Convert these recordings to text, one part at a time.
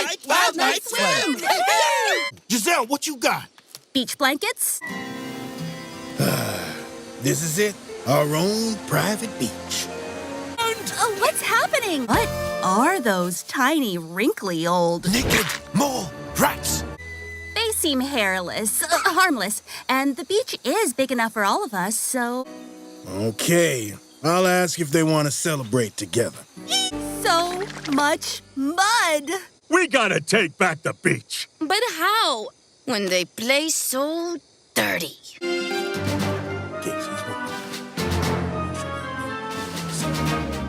like Wild Night Swim. Giselle, what you got? Beach blankets? This is it. Our own private beach. What's happening? What are those tiny, wrinkly old... Naked mole rats. They seem hairless, harmless, and the beach is big enough for all of us, so... Okay, I'll ask if they want to celebrate together. So much mud! We gotta take back the beach. But how? When they play so dirty.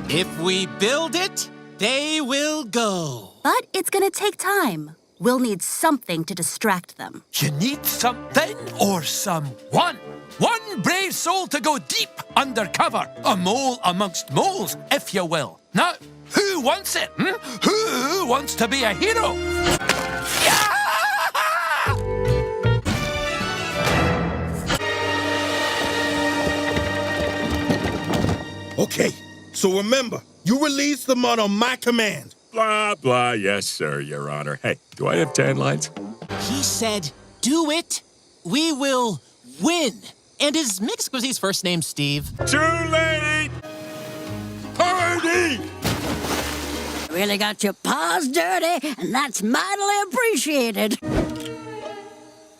If we build it, they will go. But it's gonna take time. We'll need something to distract them. You need something or someone. One brave soul to go deep undercover. A mole amongst moles, if you will. Now, who wants it? Who wants to be a hero? Yeah! Okay, so remember, you release the mud on my command. Blah, blah, yes, sir, Your Honor. Hey, do I have tan lines? He said, do it, we will win. And is Mick Squizzy's first name Steve? Too late! Party! Really got your paws dirty, and that's mightily appreciated.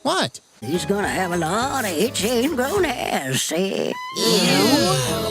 What? He's gonna have a lot of itchy ingrown hairs, see? Ew.